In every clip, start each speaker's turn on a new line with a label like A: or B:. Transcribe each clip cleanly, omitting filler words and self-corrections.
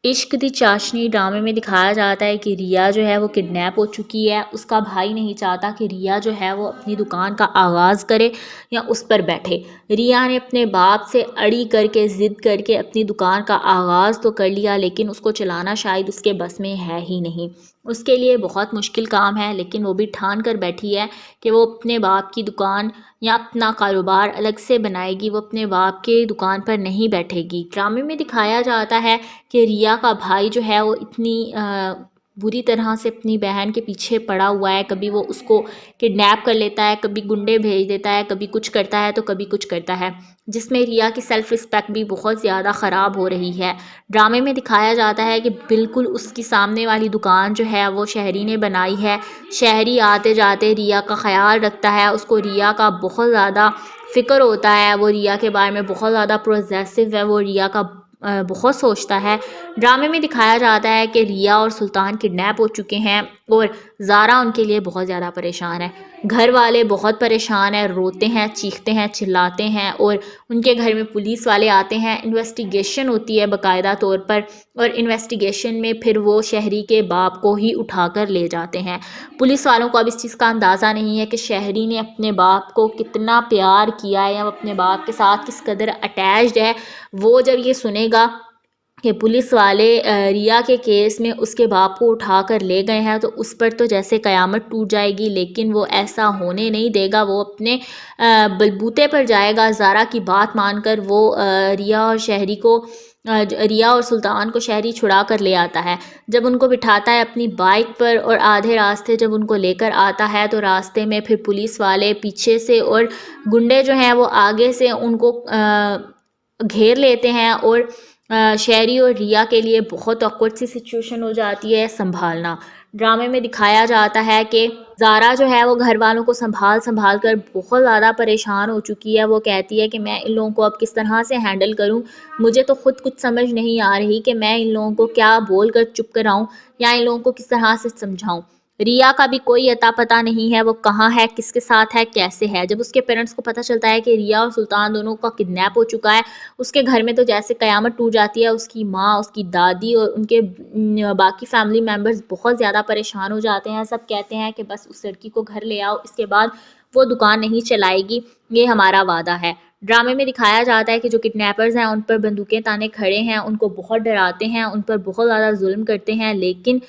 A: عشق دی چاشنی ڈرامے میں دکھایا جاتا ہے کہ ریا جو ہے وہ کڈنیپ ہو چکی ہے۔ اس کا بھائی نہیں چاہتا کہ ریا جو ہے وہ اپنی دکان کا آغاز کرے یا اس پر بیٹھے۔ ریا نے اپنے باپ سے اڑی کر کے ضد کر کے اپنی دکان کا آغاز تو کر لیا، لیکن اس کو چلانا شاید اس کے بس میں ہے ہی نہیں۔ اس کے لیے بہت مشکل کام ہے، لیکن وہ بھی ٹھان کر بیٹھی ہے کہ وہ اپنے باپ کی دکان یا اپنا کاروبار الگ سے بنائے گی، وہ اپنے باپ کے دکان پر نہیں بیٹھے گی۔ ڈرامے میں دکھایا جاتا ہے کہ ریا کا بھائی جو ہے وہ اتنی بری طرح سے اپنی بہن کے پیچھے پڑا ہوا ہے، کبھی وہ اس کو کڈنیپ کر لیتا ہے، کبھی گنڈے بھیج دیتا ہے، کبھی کچھ کرتا ہے تو کبھی کچھ کرتا ہے، جس میں ریا کی سیلف رسپیکٹ بھی بہت زیادہ خراب ہو رہی ہے۔ ڈرامے میں دکھایا جاتا ہے کہ بالکل اس کی سامنے والی دکان جو ہے وہ شہری نے بنائی ہے۔ شہری آتے جاتے ریا کا خیال رکھتا ہے، اس کو ریا کا بہت زیادہ فکر ہوتا ہے، وہ ریا کے بارے میں بہت زیادہ پروزیسو ہے، وہ ریا کا بہت سوچتا ہے۔ ڈرامے میں دکھایا جاتا ہے کہ ریا اور سلطان کڈنیپ ہو چکے ہیں اور زارا ان کے لیے بہت زیادہ پریشان ہے۔ گھر والے بہت پریشان ہیں، روتے ہیں، چیختے ہیں، چلاتے ہیں، اور ان کے گھر میں پولیس والے آتے ہیں۔ انویسٹیگیشن ہوتی ہے باقاعدہ طور پر، اور انویسٹیگیشن میں پھر وہ شہری کے باپ کو ہی اٹھا کر لے جاتے ہیں۔ پولیس والوں کو اب اس چیز کا اندازہ نہیں ہے کہ شہری نے اپنے باپ کو کتنا پیار کیا ہے یا وہ اپنے باپ کے ساتھ کس قدر اٹیچڈ ہے۔ وہ جب یہ سنے گا کہ پولیس والے ریا کے کیس میں اس کے باپ کو اٹھا کر لے گئے ہیں تو اس پر تو جیسے قیامت ٹوٹ جائے گی، لیکن وہ ایسا ہونے نہیں دے گا۔ وہ اپنے بلبوتے پر جائے گا، زارا کی بات مان کر وہ ریا اور سلطان کو شہری چھڑا کر لے آتا ہے۔ جب ان کو بٹھاتا ہے اپنی بائک پر اور آدھے راستے جب ان کو لے کر آتا ہے تو راستے میں پھر پولیس والے پیچھے سے اور گنڈے جو ہیں وہ آگے سے ان کو گھیر لیتے ہیں، اور شہری اور ریا کے لیے بہت آکورڈ سی سچویشن ہو جاتی ہے سنبھالنا۔ ڈرامے میں دکھایا جاتا ہے کہ زارا جو ہے وہ گھر والوں کو سنبھال کر بہت زیادہ پریشان ہو چکی ہے۔ وہ کہتی ہے کہ میں ان لوگوں کو اب کس طرح سے ہینڈل کروں، مجھے تو خود کچھ سمجھ نہیں آ رہی کہ میں ان لوگوں کو کیا بول کر چپ کراؤں یا ان لوگوں کو کس طرح سے سمجھاؤں۔ ریا کا بھی کوئی اتا پتہ نہیں ہے، وہ کہاں ہے، کس کے ساتھ ہے، کیسے ہے۔ جب اس کے پیرنٹس کو پتہ چلتا ہے کہ ریا اور سلطان دونوں کا کڈنیپ ہو چکا ہے، اس کے گھر میں تو جیسے قیامت ٹوٹ جاتی ہے۔ اس کی ماں، اس کی دادی اور ان کے باقی فیملی ممبرز بہت زیادہ پریشان ہو جاتے ہیں۔ سب کہتے ہیں کہ بس اس لڑکی کو گھر لے آؤ، اس کے بعد وہ دکان نہیں چلائے گی، یہ ہمارا وعدہ ہے۔ ڈرامے میں دکھایا جاتا ہے کہ جو کڈنیپرز ہیں ان پر بندوقیں تانے کھڑے ہیں، ان کو بہت ڈراتے ہیں، ان پر بہت زیادہ ظلم کرتے ہیں، لیکن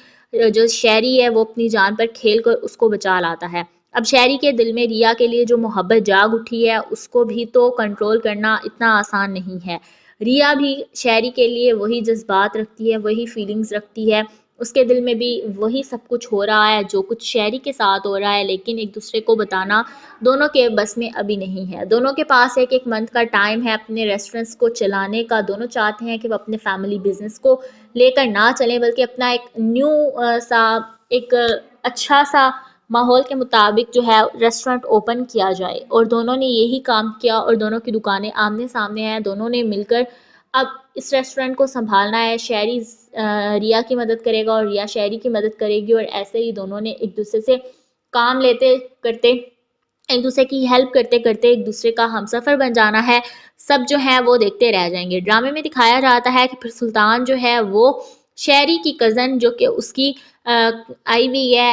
A: جو شہری ہے وہ اپنی جان پر کھیل کر اس کو بچا لاتا ہے۔ اب شہری کے دل میں ریا کے لیے جو محبت جاگ اٹھی ہے اس کو بھی تو کنٹرول کرنا اتنا آسان نہیں ہے۔ ریا بھی شہری کے لیے وہی جذبات رکھتی ہے، وہی فیلنگز رکھتی ہے، اس کے دل میں بھی وہی سب کچھ ہو رہا ہے جو کچھ شہری کے ساتھ ہو رہا ہے، لیکن ایک دوسرے کو بتانا دونوں کے بس میں ابھی نہیں ہے۔ دونوں کے پاس ایک منتھ کا ٹائم ہے اپنے ریسٹورنٹس کو چلانے کا۔ دونوں چاہتے ہیں کہ وہ اپنے فیملی بزنس کو لے کر نہ چلیں، بلکہ اپنا ایک نیو سا ایک اچھا سا ماحول کے مطابق جو ہے ریسٹورنٹ اوپن کیا جائے، اور دونوں نے یہی کام کیا اور دونوں کی دکانیں آمنے سامنے ہیں۔ دونوں نے مل کر اب اس ریسٹورنٹ کو سنبھالنا ہے۔ شہری ریا کی مدد کرے گا اور ریا شہری کی مدد کرے گی، اور ایسے ہی دونوں نے ایک دوسرے سے کام لیتے کرتے، ایک دوسرے کی ہیلپ کرتے کرتے ایک دوسرے کا ہمسفر بن جانا ہے۔ سب جو ہیں وہ دیکھتے رہ جائیں گے۔ ڈرامے میں دکھایا جاتا ہے کہ پھر سلطان جو ہے وہ شہری کی کزن جو کہ اس کی آئی ہوئی ہے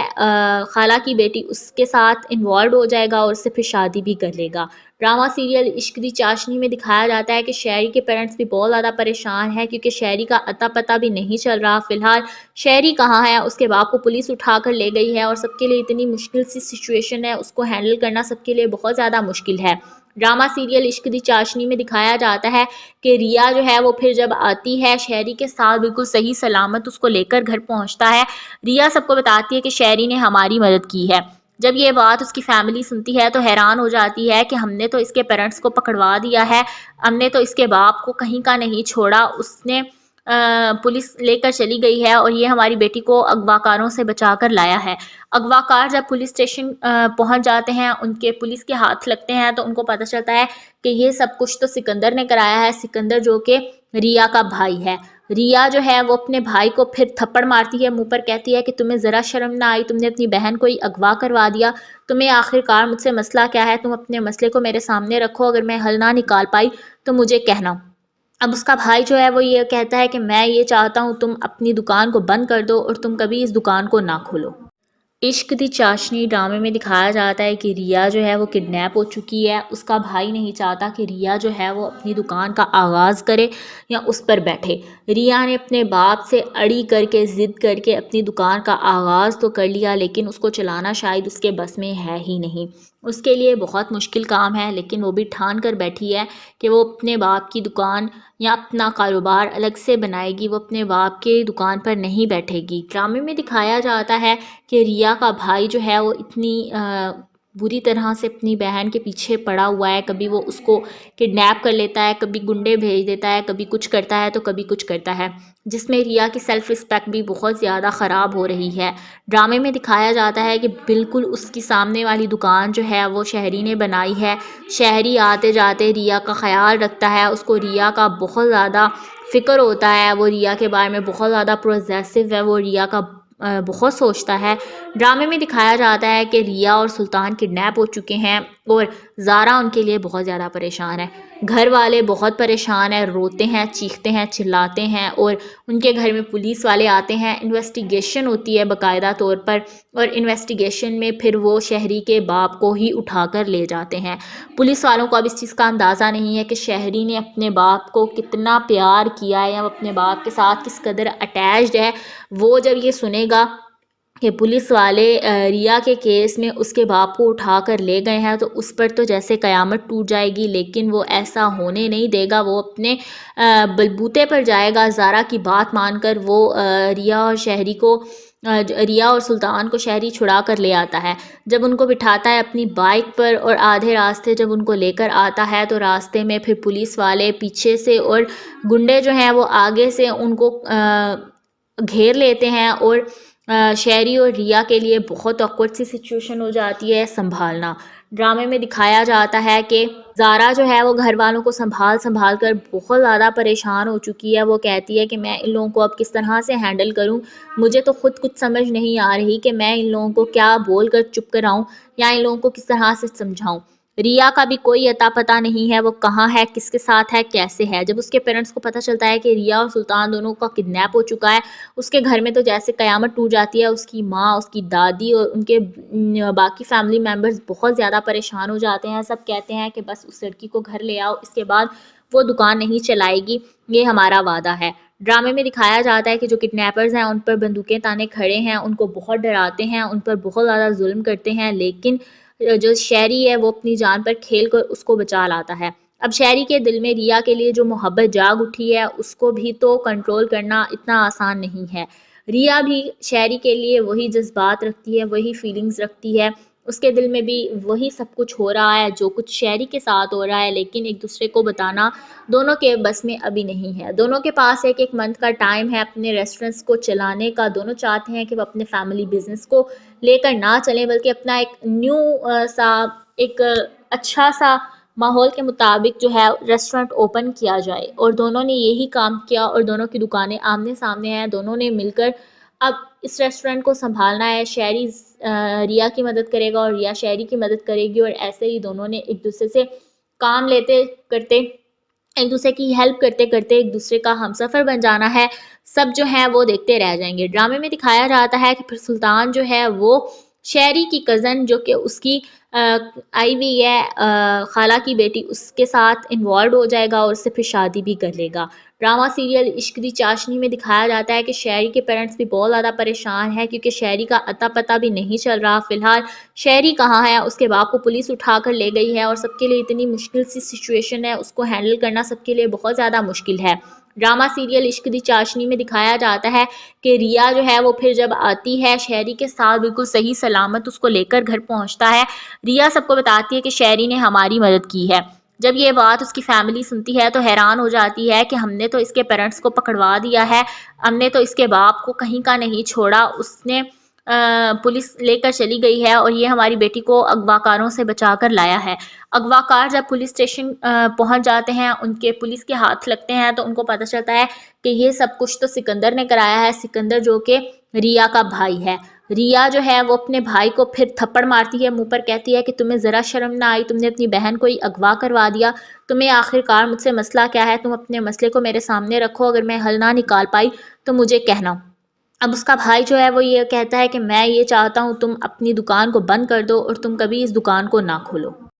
A: خالہ کی بیٹی، اس کے ساتھ انوالوڈ ہو جائے گا اور اس سے پھر شادی بھی کر لے گا۔ ڈرامہ سیریل عشق دی چاشنی میں دکھایا جاتا ہے کہ شہری کے پیرنٹس بھی بہت زیادہ پریشان ہیں، کیونکہ شہری کا اتا پتہ بھی نہیں چل رہا۔ فی الحال شہری کہاں ہے، اس کے باپ کو پولیس اٹھا کر لے گئی ہے، اور سب کے لیے اتنی مشکل سی سچویشن ہے، اس کو ہینڈل کرنا سب کے لیے بہت زیادہ مشکل ہے۔ ڈرامہ سیریل عشق دی چاشنی میں دکھایا جاتا ہے کہ ریا جو ہے وہ پھر جب آتی ہے شہری کے ساتھ بالکل صحیح سلامت اس کو لے کر گھر پہنچتا ہے، ریا سب کو بتاتی ہے کہ شہری نے ہماری مدد کی ہے۔ جب یہ بات اس کی فیملی سنتی ہے تو حیران ہو جاتی ہے کہ ہم نے تو اس کے پیرنٹس کو پکڑوا دیا ہے، ہم نے تو اس کے باپ کو کہیں کا نہیں چھوڑا، اس نے پولیس لے کر چلی گئی ہے اور یہ ہماری بیٹی کو اغوا کاروں سے بچا کر لایا ہے۔ اغوا کار جب پولیس اسٹیشن پہنچ جاتے ہیں، ان کے پولیس کے ہاتھ لگتے ہیں تو ان کو پتہ چلتا ہے کہ یہ سب کچھ تو سکندر نے کرایا ہے، سکندر جو کہ ریا کا بھائی ہے۔ ریا جو ہے وہ اپنے بھائی کو پھر تھپڑ مارتی ہے منہ پر، کہتی ہے کہ تمہیں ذرا شرم نہ آئی، تم نے اپنی بہن کو ہی اغوا کروا دیا، تمہیں آخر کار مجھ سے مسئلہ کیا ہے، تم اپنے مسئلے کو میرے سامنے رکھو، اگر میں حل نہ نکال پائی تو مجھے کہنا۔ اب اس کا بھائی جو ہے وہ یہ کہتا ہے کہ میں یہ چاہتا ہوں تم اپنی دکان کو بند کر دو اور تم کبھی اس دکان کو نہ کھولو۔ عشق دی چاشنی ڈرامے میں دکھایا جاتا ہے کہ ریا جو ہے وہ کڈنیپ ہو چکی ہے۔ اس کا بھائی نہیں چاہتا کہ ریا جو ہے وہ اپنی دکان کا آغاز کرے یا اس پر بیٹھے۔ ریا نے اپنے باپ سے اڑی کر کے ضد کر کے اپنی دکان کا آغاز تو کر لیا، لیکن اس کو چلانا شاید اس کے بس میں ہے ہی نہیں۔ اس کے لیے بہت مشکل کام ہے، لیکن وہ بھی ٹھان کر بیٹھی ہے کہ وہ اپنے باپ کی دکان یا اپنا کاروبار الگ سے بنائے گی، وہ اپنے باپ کے دکان پر نہیں بیٹھے گی۔ ڈرامے میں دکھایا جاتا ہے کہ ریا کا بھائی جو ہے وہ اتنی بری طرح سے اپنی بہن کے پیچھے پڑا ہوا ہے، کبھی وہ اس کو کڈنیپ کر لیتا ہے، کبھی گنڈے بھیج دیتا ہے، کبھی کچھ کرتا ہے تو کبھی کچھ کرتا ہے، جس میں ریا کی سیلف رسپیکٹ بھی بہت زیادہ خراب ہو رہی ہے۔ ڈرامے میں دکھایا جاتا ہے کہ بالکل اس کی سامنے والی دکان جو ہے وہ شہری نے بنائی ہے۔ شہری آتے جاتے ریا کا خیال رکھتا ہے، اس کو ریا کا بہت زیادہ فکر ہوتا ہے، وہ ریا کے بارے میں بہت زیادہ پروزیسو ہے، وہ ریا کا بہت سوچتا ہے۔ ڈرامے میں دکھایا جاتا ہے کہ ریا اور سلطان کڈنیپ ہو چکے ہیں اور زارا ان کے لیے بہت زیادہ پریشان ہے۔ گھر والے بہت پریشان ہیں، روتے ہیں، چیختے ہیں، چلاتے ہیں اور ان کے گھر میں پولیس والے آتے ہیں۔ انویسٹیگیشن ہوتی ہے باقاعدہ طور پر، اور انویسٹیگیشن میں پھر وہ شہری کے باپ کو ہی اٹھا کر لے جاتے ہیں۔ پولیس والوں کو اب اس چیز کا اندازہ نہیں ہے کہ شہری نے اپنے باپ کو کتنا پیار کیا ہے یا وہ اپنے باپ کے ساتھ کس قدر اٹیچڈ ہے۔ وہ جب یہ سنے گا کہ پولیس والے ریا کے کیس میں اس کے باپ کو اٹھا کر لے گئے ہیں تو اس پر تو جیسے قیامت ٹوٹ جائے گی، لیکن وہ ایسا ہونے نہیں دے گا۔ وہ اپنے بلبوتے پر جائے گا، زارا کی بات مان کر وہ ریا اور سلطان کو شہری چھڑا کر لے آتا ہے۔ جب ان کو بٹھاتا ہے اپنی بائک پر اور آدھے راستے جب ان کو لے کر آتا ہے تو راستے میں پھر پولیس والے پیچھے سے اور گنڈے جو ہیں وہ آگے سے ان کو گھیر لیتے ہیں، اور شہری اور ریا کے لیے بہت آکورڈ سی سچویشن ہو جاتی ہے سنبھالنا۔ ڈرامے میں دکھایا جاتا ہے کہ زارا جو ہے وہ گھر والوں کو سنبھال کر بہت زیادہ پریشان ہو چکی ہے۔ وہ کہتی ہے کہ میں ان لوگوں کو اب کس طرح سے ہینڈل کروں، مجھے تو خود کچھ سمجھ نہیں آ رہی کہ میں ان لوگوں کو کیا بول کر چپ کراؤں یا ان لوگوں کو کس طرح سے سمجھاؤں۔ ریا کا بھی کوئی اتا پتہ نہیں ہے، وہ کہاں ہے، کس کے ساتھ ہے، کیسے ہے۔ جب اس کے پیرنٹس کو پتہ چلتا ہے کہ ریا اور سلطان دونوں کا کڈنیپ ہو چکا ہے، اس کے گھر میں تو جیسے قیامت ٹوٹ جاتی ہے۔ اس کی ماں، اس کی دادی اور ان کے باقی فیملی ممبرز بہت زیادہ پریشان ہو جاتے ہیں۔ سب کہتے ہیں کہ بس اس لڑکی کو گھر لے آؤ، اس کے بعد وہ دکان نہیں چلائے گی، یہ ہمارا وعدہ ہے۔ ڈرامے میں دکھایا جاتا ہے کہ جو کڈنیپرز ہیں ان پر بندوقیں تانے کھڑے ہیں، ان کو بہت ڈراتے ہیں، ان پر بہت زیادہ ظلم کرتے ہیں، لیکن جو شہری ہے وہ اپنی جان پر کھیل کر اس کو بچا لاتا ہے۔ اب شہری کے دل میں ریا کے لیے جو محبت جاگ اٹھی ہے اس کو بھی تو کنٹرول کرنا اتنا آسان نہیں ہے۔ ریا بھی شہری کے لیے وہی جذبات رکھتی ہے، وہی فیلنگز رکھتی ہے، اس کے دل میں بھی وہی سب کچھ ہو رہا ہے جو کچھ شہری کے ساتھ ہو رہا ہے، لیکن ایک دوسرے کو بتانا دونوں کے بس میں ابھی نہیں ہے۔ دونوں کے پاس ایک منتھ کا ٹائم ہے اپنے ریسٹورنٹس کو چلانے کا۔ دونوں چاہتے ہیں کہ وہ اپنے فیملی بزنس کو لے کر نہ چلیں، بلکہ اپنا ایک نیو سا ایک اچھا سا ماحول کے مطابق جو ہے ریسٹورنٹ اوپن کیا جائے، اور دونوں نے یہی کام کیا اور دونوں کی دکانیں آمنے سامنے ہیں۔ دونوں نے مل کر اب اس ریسٹورنٹ کو سنبھالنا ہے۔ شہری ریا کی مدد کرے گا اور ریا شہری کی مدد کرے گی، اور ایسے ہی دونوں نے ایک دوسرے سے کام لیتے کرتے، ایک دوسرے کی ہیلپ کرتے کرتے ایک دوسرے کا ہمسفر بن جانا ہے۔ سب جو ہیں وہ دیکھتے رہ جائیں گے۔ ڈرامے میں دکھایا جاتا ہے کہ پھر سلطان جو ہے وہ شہری کی کزن جو کہ اس کی آئی ہوئی ہے خالہ کی بیٹی، اس کے ساتھ انوالوڈ ہو جائے گا اور اس سے پھر شادی بھی کر لے گا۔ ڈرامہ سیریل عشق دی چاشنی میں دکھایا جاتا ہے کہ شہری کے پیرنٹس بھی بہت زیادہ پریشان ہیں، کیونکہ شہری کا اتا پتہ بھی نہیں چل رہا فی الحال۔ شہری کہاں ہے، اس کے باپ کو پولیس اٹھا کر لے گئی ہے، اور سب کے لیے اتنی مشکل سی سچویشن ہے، اس کو ہینڈل کرنا سب کے لیے بہت زیادہ مشکل ہے۔ ڈرامہ سیریل عشق دی چاشنی میں دکھایا جاتا ہے کہ ریا جو ہے وہ پھر جب آتی ہے شہری کے ساتھ بالکل صحیح سلامت اس کو لے کر گھر پہنچتا ہے، ریا سب کو بتاتی ہے کہ شہری نے ہماری مدد کی ہے۔ جب یہ بات اس کی فیملی سنتی ہے تو حیران ہو جاتی ہے کہ ہم نے تو اس کے پیرنٹس کو پکڑوا دیا ہے، ہم نے تو اس کے باپ کو کہیں کا نہیں چھوڑا، اس نے پولیس لے کر چلی گئی ہے اور یہ ہماری بیٹی کو اغوا کاروں سے بچا کر لایا ہے۔ اغوا کار جب پولیس اسٹیشن پہنچ جاتے ہیں، ان کے پولیس کے ہاتھ لگتے ہیں تو ان کو پتہ چلتا ہے کہ یہ سب کچھ تو سکندر نے کرایا ہے، سکندر جو کہ ریا کا بھائی ہے۔ ریا جو ہے وہ اپنے بھائی کو پھر تھپڑ مارتی ہے منہ پر، کہتی ہے کہ تمہیں ذرا شرم نہ آئی، تم نے اپنی بہن کو ہی اغوا کروا دیا، تمہیں آخر کار مجھ سے مسئلہ کیا ہے، تم اپنے مسئلے کو میرے سامنے رکھو، اگر میں حل نہ نکال پائی تو مجھے کہنا۔ اب اس کا بھائی جو ہے وہ یہ کہتا ہے کہ میں یہ چاہتا ہوں تم اپنی دکان کو بند کر دو اور تم کبھی اس دکان کو نہ کھولو۔